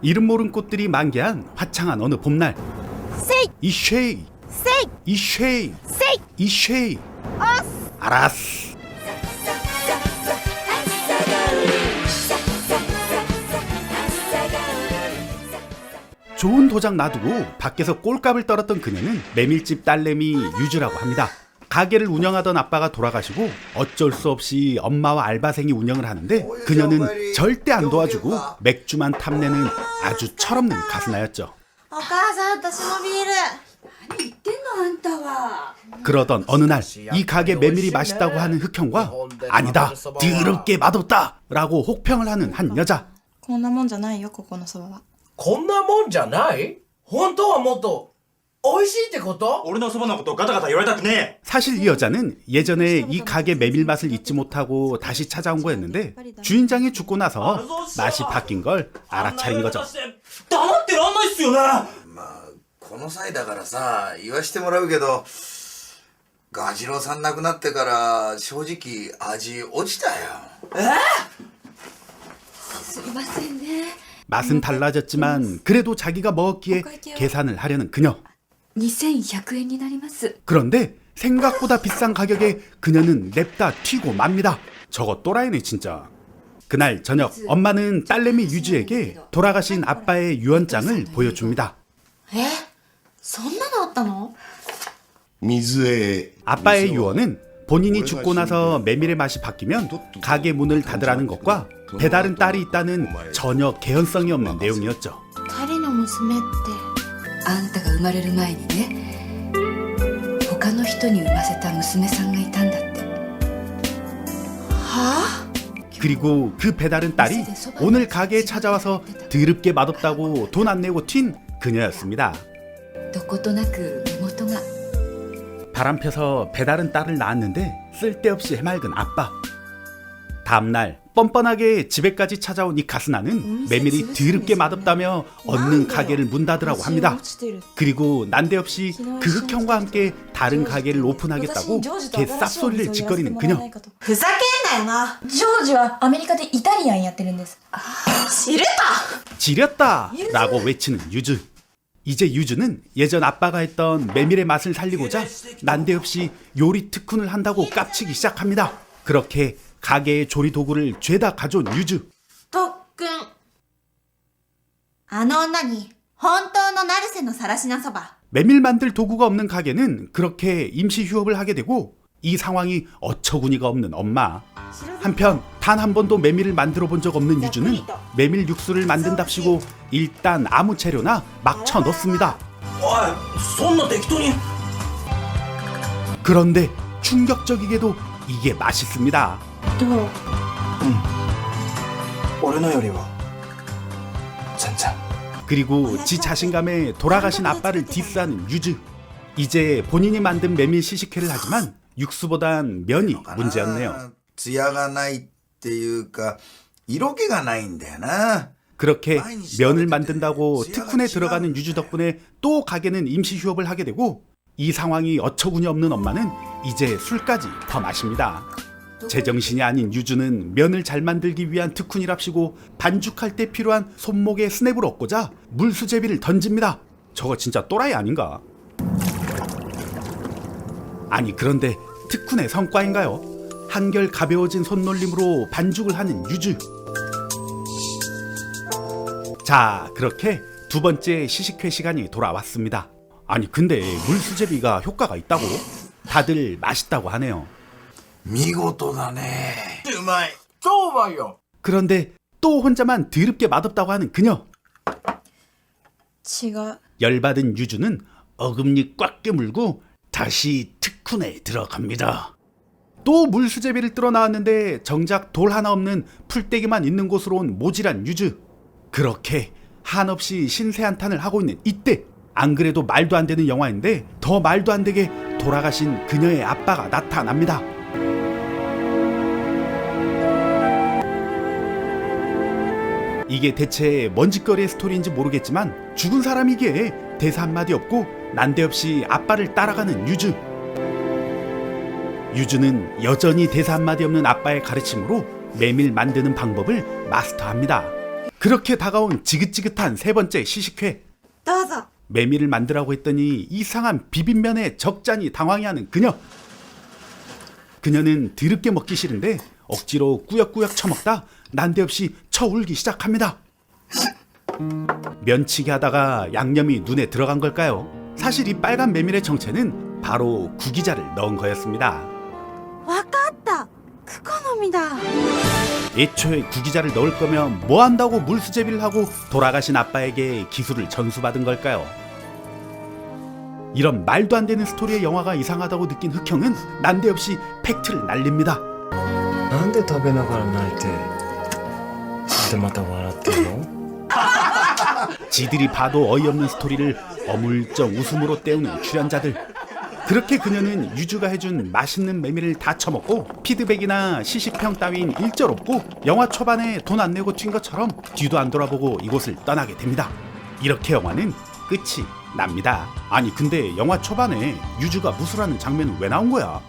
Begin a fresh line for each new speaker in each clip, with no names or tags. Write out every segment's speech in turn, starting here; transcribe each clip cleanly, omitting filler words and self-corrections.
이름 모른 꽃들이 만개한 화창한 어느 봄날. 이쉐이, 이쉐이, 이쉐이. 알았어. 좋은 도장 놔두고 밖에서 꼴값을 떨었던 그녀는 메밀집 딸내미 유주라고 합니다. 가게를 운영하던 아빠가 돌아가시고 어쩔 수 없이 엄마와 알바생이 운영을 하는데 그녀는 절대 안 도와주고 맥주만 탐내는 아주 철없는 가스나였죠. 그러던 어느 날 이 가게 메밀이 맛있다고 하는 흑형과 아니다, 더럽게 맛없다 라고 혹평을 하는 한 여자.
こんなもんじゃないよ、ここのそばは。
こんなもんじゃない？本当はもっと美味しいってこと？
俺のそばのことガタガタ言われたくねえ。
사실 이 여자는 예전에 이 가게 메밀 맛을 잊지 못하고 다시 찾아온 거였는데 주인장이 죽고 나서 맛이 바뀐 걸 알아차린 거죠.
黙ってらんないっすよね。
まあこの際だからさ言わしてもらうけどガジロウさん亡くなってから正直味落ちたよ。
すいませんね。
맛은 달라졌지만 그래도 자기가 먹었기에 계산을 하려는 그녀.
2100円になります。
그런데 생각보다 비싼 가격에 그녀는 냅다 튀고 맙니다. 저거 또라이네 진짜. 그날 저녁 엄마는 딸내미 유주에게 돌아가신 아빠의 유언장을 보여줍니다.
そんなのあったの？
水へ
아빠의 유언은 본인이 죽고 나서 메밀의 맛이 바뀌면 가게 문을 닫으라는 것과 배다른 딸이 있다는 전혀 개연성이 없는 내용이었죠.
二人の娘って。
あんたが生まれる前にね、他の人に産ませた娘さんがいたんだって。
はぁ？
그리고 그 배다른 딸이 오늘 가게에 찾아와서 더럽게 맛없다고 돈 안 내고 튄 그녀였습니다.
どことなく身元が。
바람 펴서 배다른 딸을 낳았는데 쓸데없이 해맑은 아빠. 다음날 뻔뻔하게 집에까지 찾아온 이 가스나는 메밀이 더럽게 맛없다며 얻는 가게를 문 닫으라고 합니다. 그리고 난데없이 그 흑형과 함께 다른 가게를 오픈하겠다고 개쌉소리를 짓거리는 그녀.
ふざけんなよな。
ジョージはアメリカでイタリアンやってるんです。
지렸다! 라고 외치는 유주. 이제 유주는 예전 아빠가 했던 메밀의 맛을 살리고자 난데없이 요리 특훈을 한다고 깝치기 시작합니다. 그렇게 가게의 조리 도구를 죄다 가져온 유주.
とっくん。あの女に本当の成瀬のさらしなそば。
메밀 만들 도구가 없는 가게는 그렇게 임시 휴업을 하게 되고 이 상황이 어처구니가 없는 엄마. 한편 단 한 번도 메밀을 만들어 본 적 없는 유주는 메밀 육수를 만든답시고 일단 아무 재료나 막 쳐넣습니다.
おい、そんな適当に。
그런데 충격적이게도 이게 맛있습니다.
どう？
俺のよりは全然。
그리고 지 자신감에 돌아가신 아빠를 디스하는 유주. 이제 본인이 만든 메밀 시식회를 하지만 육수보단 면이 문제였네요.
ツヤがないっていうか色気がないんだよな。
그렇게 면을 만든다고 특훈에 들어가는 유주 덕분에 또 가게는 임시 휴업을 하게 되고 이 상황이 어처구니 없는 엄마는 이제 술까지 더 마십니다. 제정신이 아닌 유주는 면을 잘 만들기 위한 특훈이랍시고 반죽할 때 필요한 손목에 스냅을 얻고자 물수제비를 던집니다. 저거 진짜 또라이 아닌가? 아니 그런데 특훈의 성과인가요? 한결 가벼워진 손놀림으로 반죽을 하는 유주. 자, 그렇게 두 번째 시식회 시간이 돌아왔습니다. 아니 근데 물수제비가 효과가 있다고? 다들 맛있다고 하네요.
見事だね。
うまい。超うまいよ。
그런데 또 혼자만 더럽게 맛없다고 하는 그녀.
違う。
열받은 유주는 어금니 꽉 깨물고 다시 특훈에 들어갑니다. 또 물수제비를 뚫어 나왔는데 정작 돌 하나 없는 풀떼기만 있는 곳으로 온 모질한 유주. 그렇게 한없이 신세한탄을 하고 있는 이때 안 그래도 말도 안 되는 영화인데 더 말도 안 되게 돌아가신 그녀의 아빠가 나타납니다. 이게 대체 뭔 짓거리의 스토리인지 모르겠지만 죽은 사람이기에 대사 한마디 없고 난데없이 아빠를 따라가는 유주. 유주는 여전히 대사 한마디 없는 아빠의 가르침으로 메밀 만드는 방법을 마스터합니다. 그렇게 다가온 지긋지긋한 세 번째 시식회.
どうぞ。
메밀을 만들라고 했더니 이상한 비빔면에 적잖이 당황해하는 그녀. 그녀는 드럽게 먹기 싫은데 억지로 꾸역꾸역 처먹다 난데없이 쳐울기 시작합니다. 면치기 하다가 양념이 눈에 들어간 걸까요? 사실 이 빨간 메밀의 정체는 바로 구기자를 넣은 거였습니다.
わかった。クコの実だ。
애초에 구기자를 넣을 거면 뭐 한다고 물수제비를 하고 돌아가신 아빠에게 기술을 전수받은 걸까요? 이런 말도 안 되는 스토리의 영화가 이상하다고 느낀 흑형은 난데없이 팩트를 날립니다.
なんで食べながら泣いてでまた笑ってるの
지들이 봐도 어이없는 스토리를 어물쩍 웃음으로 때우는 출연자들. 그렇게 그녀는 유주가 해준 맛있는 메밀을 다 처먹고 피드백이나 시식평 따윈 일절 없고 영화 초반에 돈 안 내고 튄 것처럼 뒤도 안 돌아보고 이곳을 떠나게 됩니다. 이렇게 영화는 끝이 납니다. 아니 근데 영화 초반에 유주가 무술하는 장면은 왜 나온 거야?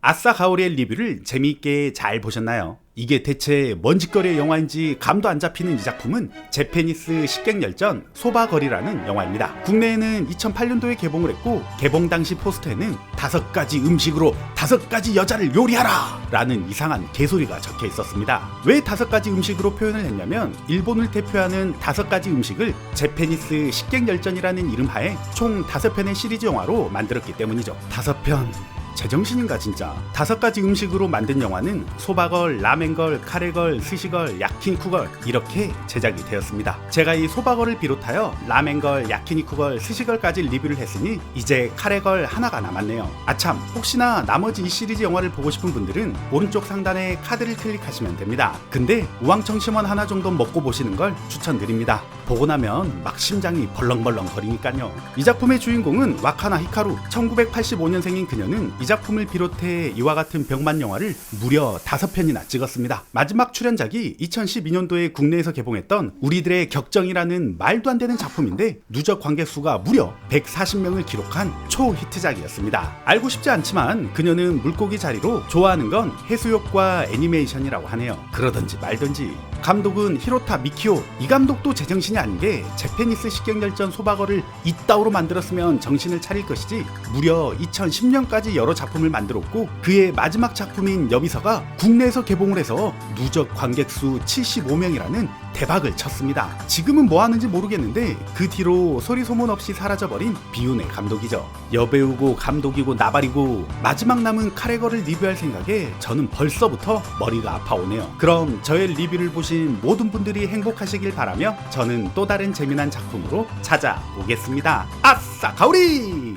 아싸 가오리의 리뷰를 재미있게 잘 보셨나요? 이게 대체 뭔 짓거리의 영화인지 감도 안 잡히는 이 작품은 재패니스 식객열전 소바거리라는 영화입니다. 국내에는 2008년도에 개봉을 했고 개봉 당시 포스터에는 5가지 음식으로 5가지 여자를 요리하라! 라는 이상한 개소리가 적혀 있었습니다. 왜 5가지 음식으로 표현을 했냐면 일본을 대표하는 5가지 음식을 재패니스 식객열전이라는 이름 하에 총 5편의 시리즈 영화로 만들었기 때문이죠. 5편... 제정신인가 진짜. 5가지 음식으로 만든 영화는 소바걸, 라멘걸, 카레걸, 스시걸, 야키니쿠걸 이렇게 제작이 되었습니다. 제가 이 소바걸을 비롯하여 라멘걸, 야키니쿠걸, 스시걸까지 리뷰를 했으니 이제 카레걸 하나가 남았네요. 아참, 혹시나 나머지 이 시리즈 영화를 보고 싶은 분들은 오른쪽 상단에 카드를 클릭하시면 됩니다. 근데 우왕청심원 하나 정도 먹고 보시는 걸 추천드립니다. 보고 나면 막 심장이 벌렁벌렁 거리니까요. 이 작품의 주인공은 와카나 히카루. 1985년생인 그녀는 이 작품을 비롯해 이와 같은 병만 영화를 무려 5편이나 찍었습니다. 마지막 출연작이 2012년도에 국내에서 개봉했던 우리들의 격정이라는 말도 안 되는 작품인데 누적 관객 수가 무려 140명을 기록한 초히트작이었습니다. 알고 싶지 않지만 그녀는 물고기 자리로 좋아하는 건 해수욕과 애니메이션이라고 하네요. 그러던지 말던지. 감독은 히로타 미키오. 이 감독도 제정신이 아닌 게 재패니스 식객열전 소바거를 이따오로 만들었으면 정신을 차릴 것이지 무려 2010년까지 여러 작품을 만들었고 그의 마지막 작품인 여비서가 국내에서 개봉을 해서 누적 관객수 75명이라는 대박을 쳤습니다. 지금은 뭐 하는지 모르겠는데 그 뒤로 소리 소문 없이 사라져버린 비운의 감독이죠. 여배우고 감독이고 나발이고 마지막 남은 카레거를 리뷰할 생각에 저는 벌써부터 머리가 아파오네요. 그럼 저의 리뷰를 보신 모든 분들이 행복하시길 바라며 저는 또 다른 재미난 작품으로 찾아오겠습니다. 아싸 가오리!